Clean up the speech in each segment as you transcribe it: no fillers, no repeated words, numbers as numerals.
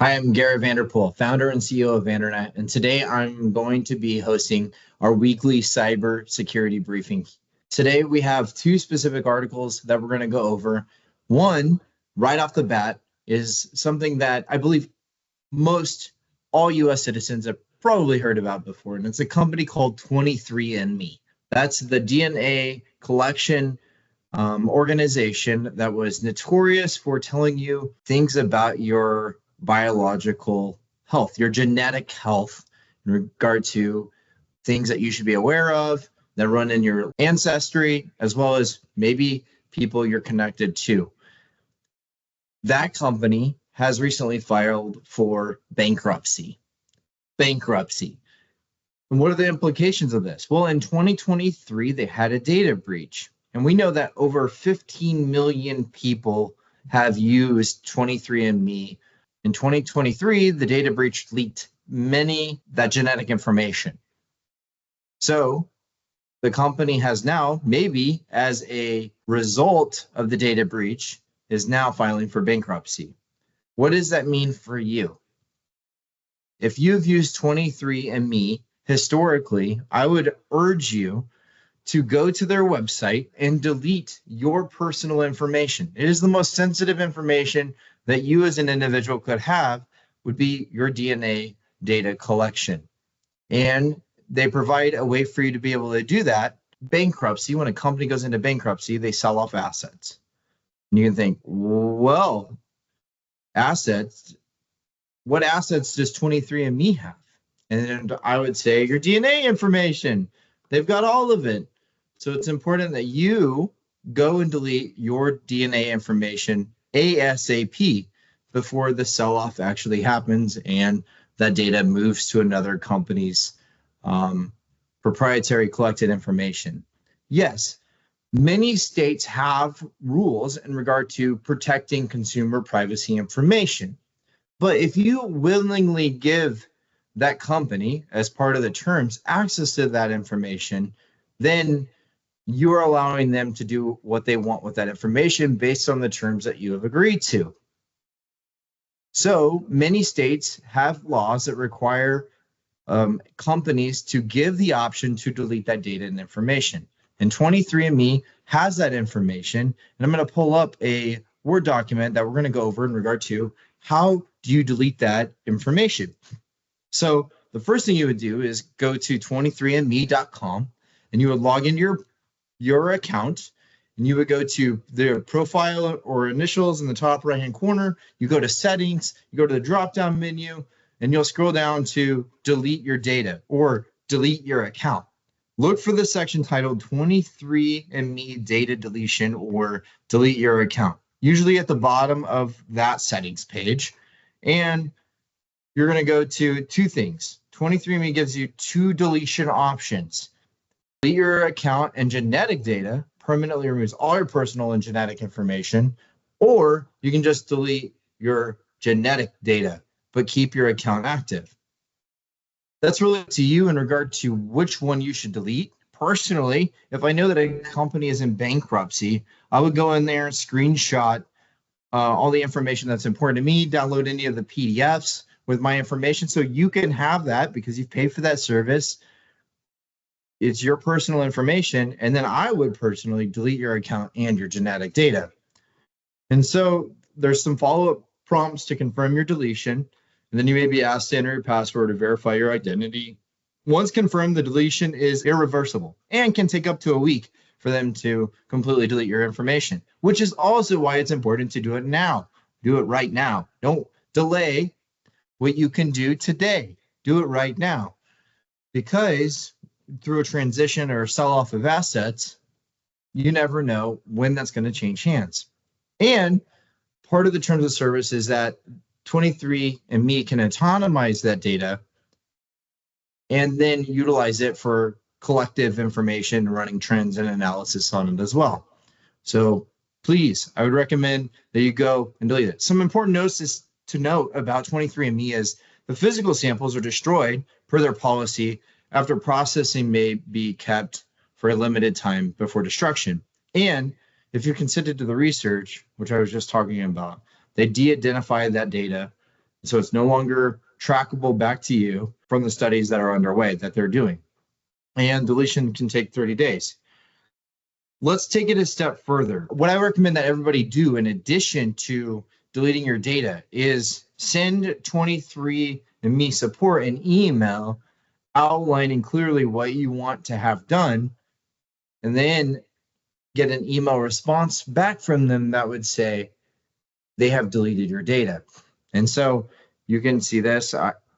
Hi, I'm Garrett Vanderpool, founder and CEO of VanderNet, and today I'm going to be hosting our weekly cybersecurity briefing. Today we have two specific articles that we're going to go over. One, right off the bat, is something that I believe all US citizens have probably heard about before, and it's a company called 23andMe. That's the DNA collection organization that was notorious for telling you things about your biological health, your genetic health in regard to things that you should be aware of that run in your ancestry, as well as maybe people you're connected to. That company has recently filed for bankruptcy. And what are the implications of this? Well, in 2023, they had a data breach. And we know that over 15 million people have used 23andMe. In 2023, the data breach leaked that genetic information. So the company has now, maybe as a result of the data breach, is now filing for bankruptcy. What does that mean for you? If you've used 23andMe historically, I would urge you to go to their website and delete your personal information. It is the most sensitive information that you as an individual could have, would be your DNA data collection. And they provide a way for you to be able to do that. Bankruptcy, when a company goes into bankruptcy, they sell off assets. And you can think, well, assets, what assets does 23andMe have? And I would say your DNA information. They've got all of it. So it's important that you go and delete your DNA information ASAP before the sell-off actually happens and that data moves to another company's proprietary collected information. Yes, many states have rules in regard to protecting consumer privacy information. But if you willingly give that company, as part of the terms, access to that information, then you're allowing them to do what they want with that information based on the terms that you have agreed to. So many states have laws that require companies to give the option to delete that data and information. And 23andMe has that information. And I'm going to pull up a Word document that we're going to go over in regard to how do you delete that information. So the first thing you would do is go to 23andme.com and you would log into your account, and you would go to the profile or initials in the top right hand corner. You go to settings, you go to the drop down menu, and you'll scroll down to delete your data or delete your account. Look for the section titled 23andMe data deletion or delete your account, usually at the bottom of that settings page. And you're going to go to two things. 23andMe gives you two deletion options. Delete your account and genetic data, permanently removes all your personal and genetic information, or you can just delete your genetic data, but keep your account active. That's really up to you in regard to which one you should delete. Personally, if I know that a company is in bankruptcy, I would go in there and screenshot all the information that's important to me, download any of the PDFs with my information so you can have that because you've paid for that service. It's your personal information, and then I would personally delete your account and your genetic data. And so there's some follow-up prompts to confirm your deletion, and then you may be asked to enter your password to verify your identity. Once confirmed, the deletion is irreversible and can take up to a week for them to completely delete your information, which is also why it's important to do it now. Do it right now. Don't delay what you can do today. Do it right now, because through a transition or sell-off of assets, you never know when that's going to change hands. And part of the terms of service is that 23andMe can autonomize that data and then utilize it for collective information, running trends and analysis on it as well. So please, I would recommend that you go and delete it. Some important notes to note about 23andMe is the physical samples are destroyed per their policy after processing may be kept for a limited time before destruction. And if you're consented to the research, which I was just talking about, they de-identify that data So it's no longer trackable back to you from the studies that are underway that they're doing. And deletion can take 30 days. Let's take it a step further. What I recommend that everybody do in addition to deleting your data is send 23andMe support an email outlining clearly what you want to have done, and then get an email response back from them that would say they have deleted your data. And so you can see this,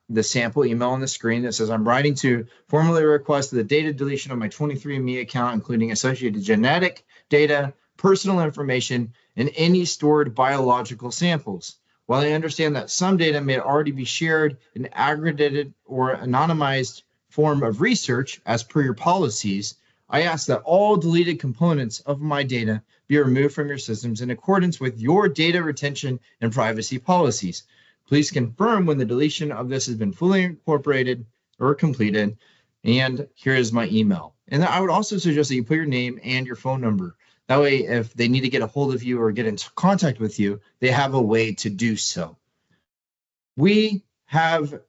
the sample email on the screen that says, I'm writing to formally request the data deletion of my 23andMe account, including associated genetic data, personal information, and any stored biological samples. While I understand that some data may already be shared in aggregated or anonymized form of research as per your policies, I ask that all deleted components of my data be removed from your systems in accordance with your data retention and privacy policies. Please confirm when the deletion of this has been fully incorporated or completed. And here is my email. And I would also suggest that you put your name and your phone number. That way, if they need to get a hold of you or get in contact with you, they have a way to do so. We have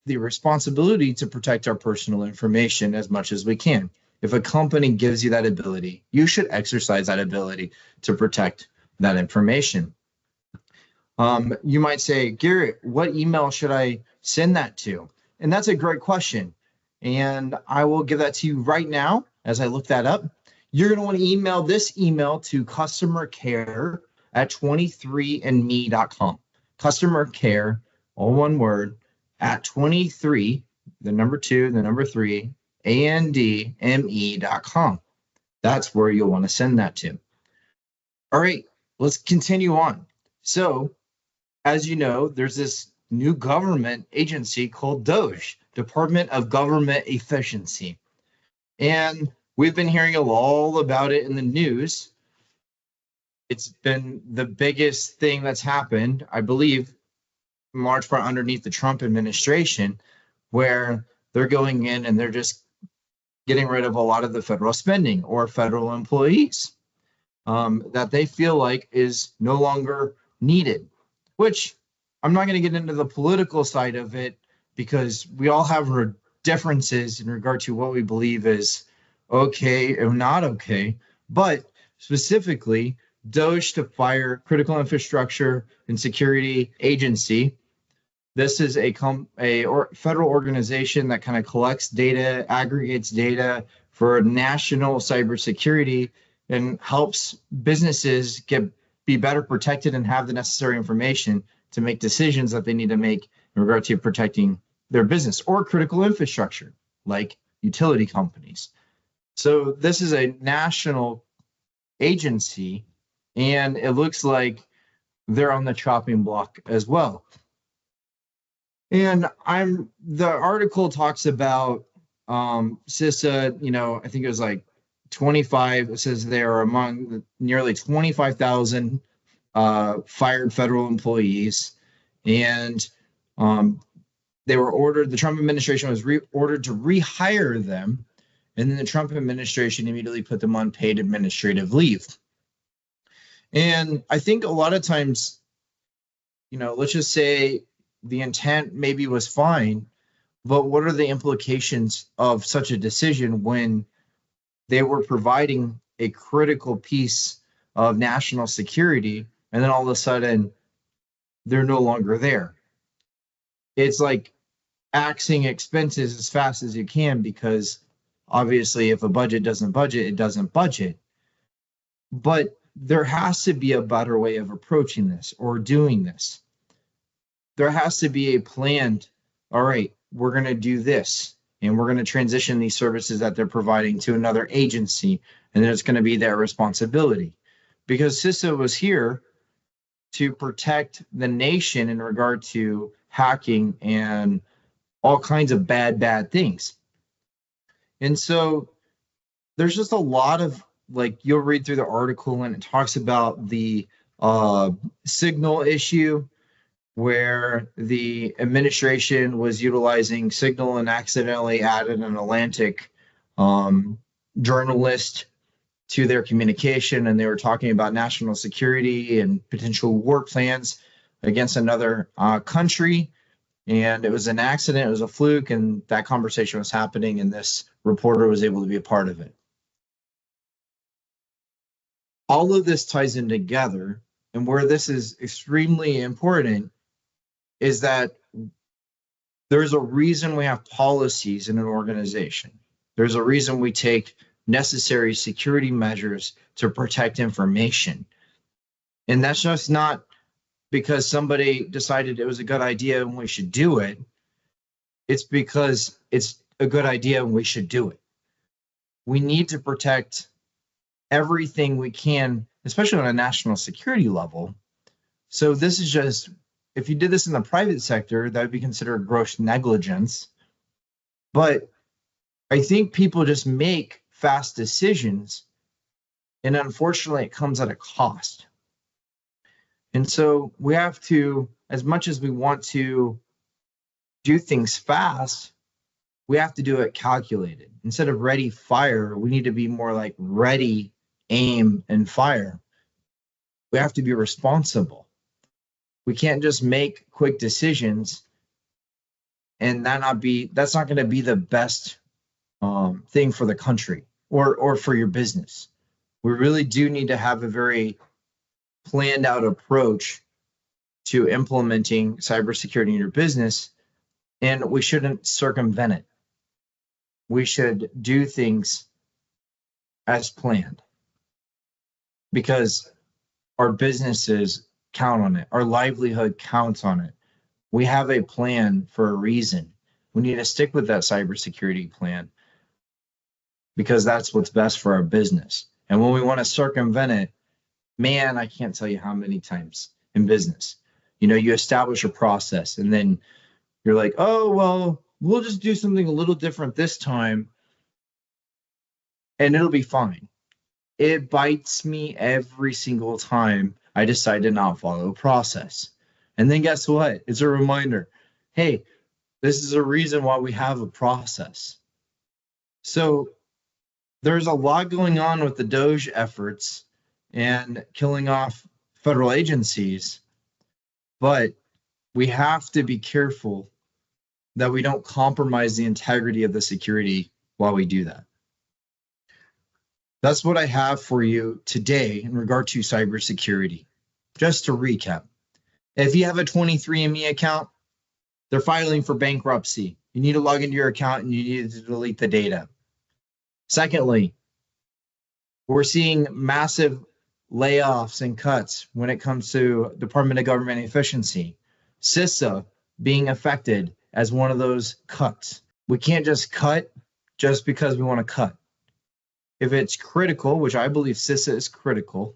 the responsibility to protect our personal information as much as we can. If a company gives you that ability, you should exercise that ability to protect that information. You might say, Garrett, what email should I send that to? And that's a great question. And I will give that to you right now as I look that up. You're going to want to email this email to customercare@23andme.com. Customer care, all one word, at 23, the number 2, the number 3, andme.com. That's where you'll want to send that to. All right, let's continue on. So, as you know, there's this new government agency called DOGE, Department of Government Efficiency. And we've been hearing all about it in the news. It's been the biggest thing that's happened, I believe, in large part underneath the Trump administration, where they're going in and they're just getting rid of a lot of the federal spending or federal employees that they feel like is no longer needed, which I'm not going to get into the political side of it because we all have our differences in regard to what we believe is okay or not okay. But specifically, DOGE to fire Critical Infrastructure and Security Agency. This is a federal organization that kind of collects data, aggregates data for national cybersecurity, and helps businesses be better protected and have the necessary information to make decisions that they need to make in regard to protecting their business or critical infrastructure, like utility companies. So this is a national agency, and it looks like they're on the chopping block as well. And the article talks about CISA, I think it was like 25, it says they are among nearly 25,000 fired federal employees. And the Trump administration was ordered to rehire them. And then the Trump administration immediately put them on paid administrative leave. And I think a lot of times, let's just say the intent maybe was fine, but what are the implications of such a decision when they were providing a critical piece of national security and then all of a sudden they're no longer there? It's like axing expenses as fast as you can, because obviously if a budget doesn't budget, it doesn't budget. But there has to be a better way of approaching this or doing this. There has to be a planned, all right, we're going to do this, and we're going to transition these services that they're providing to another agency, and then it's going to be their responsibility. Because CISA was here to protect the nation in regard to hacking and all kinds of bad things. And so there's just a lot of, you'll read through the article and it talks about the Signal issue, where the administration was utilizing Signal and accidentally added an Atlantic journalist to their communication, and they were talking about national security and potential war plans against another country, and it was an accident, it was a fluke, and that conversation was happening, and this reporter was able to be a part of it. All of this ties in together, and where this is extremely important is that there's a reason we have policies in an organization. There's a reason we take necessary security measures to protect information. And that's just not because somebody decided it was a good idea and we should do it. It's because it's a good idea and we should do it. We need to protect everything we can, especially on a national security level. So this is just, if you did this in the private sector, that would be considered gross negligence. But I think people just make fast decisions, and unfortunately it comes at a cost. And so we have to, as much as we want to do things fast, we have to do it calculated. Instead of ready, fire, we need to be more like ready, aim, and fire. We have to be responsible. We can't just make quick decisions and that's not going to be the best thing for the country or for your business. We really do need to have a very planned out approach to implementing cybersecurity in your business, and we shouldn't circumvent it. We should do things as planned because our businesses count on it. Our livelihood counts on it. We have a plan for a reason. We need to stick with that cybersecurity plan because that's what's best for our business. And when we want to circumvent it, man, I can't tell you how many times in business, you establish a process and then you're like, oh, well, we'll just do something a little different this time and it'll be fine. It bites me every single time I decide to not follow a process. And then guess what? It's a reminder. Hey, this is a reason why we have a process. So there's a lot going on with the DOJ efforts and killing off federal agencies, but we have to be careful that we don't compromise the integrity of the security while we do that. That's what I have for you today in regard to cybersecurity. Just to recap, if you have a 23andMe account, they're filing for bankruptcy. You need to log into your account and you need to delete the data. Secondly, we're seeing massive layoffs and cuts when it comes to Department of Government Efficiency. CISA being affected as one of those cuts. We can't just cut just because we want to cut. If it's critical, which I believe CISA is critical,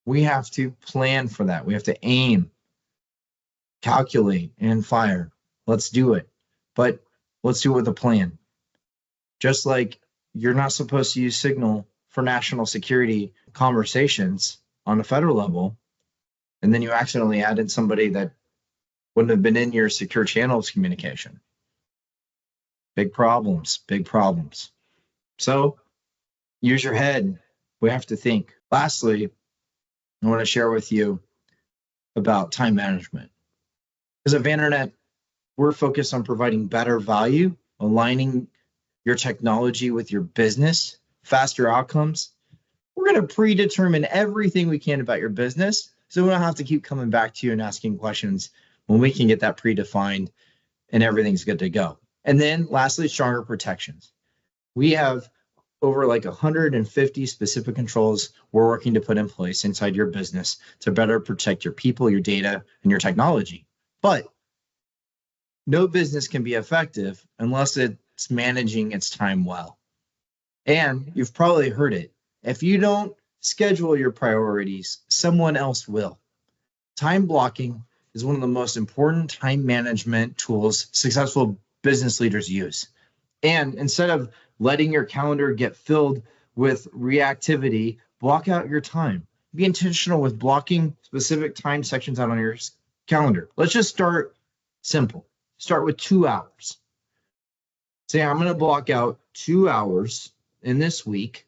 we have to plan for that. We have to aim, calculate, and fire. Let's do it. But let's do it with a plan. Just like you're not supposed to use Signal for national security conversations on a federal level, and then you accidentally added somebody that wouldn't have been in your secure channels communication. Big problems, big problems. So use your head. We have to think. Lastly, I want to share with you about time management. Because at VanderNet, we're focused on providing better value, aligning your technology with your business, faster outcomes. We're going to predetermine everything we can about your business so we don't have to keep coming back to you and asking questions when we can get that predefined and everything's good to go. And then lastly, stronger protections. We have over like 150 specific controls we're working to put in place inside your business to better protect your people, your data, and your technology. But no business can be effective unless it's managing its time well. And you've probably heard it. If you don't schedule your priorities, someone else will. Time blocking is one of the most important time management tools successful business leaders use. And instead of letting your calendar get filled with reactivity, block out your time. Be intentional with blocking specific time sections out on your calendar. Let's just start simple. Start with 2 hours. Say, I'm going to block out 2 hours in this week,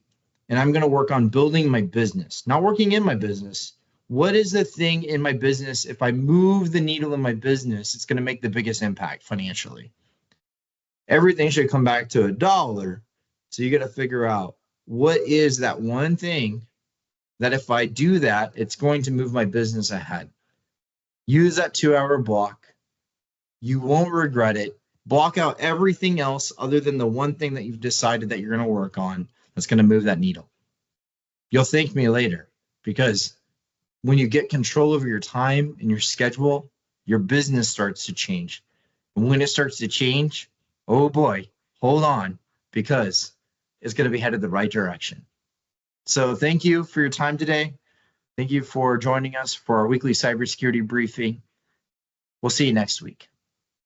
and I'm going to work on building my business, not working in my business, What is the thing in my business? If I move the needle in my business, it's going to make the biggest impact financially. Everything should come back to $1. So you got to figure out what is that one thing that if I do that, it's going to move my business ahead. Use that 2-hour block. You won't regret it. Block out everything else other than the one thing that you've decided that you're going to work on that's going to move that needle. You'll thank me later, because when you get control over your time and your schedule, your business starts to change. And when it starts to change, oh boy, hold on, because it's going to be headed the right direction. So thank you for your time today. Thank you for joining us for our weekly cybersecurity briefing. We'll see you next week.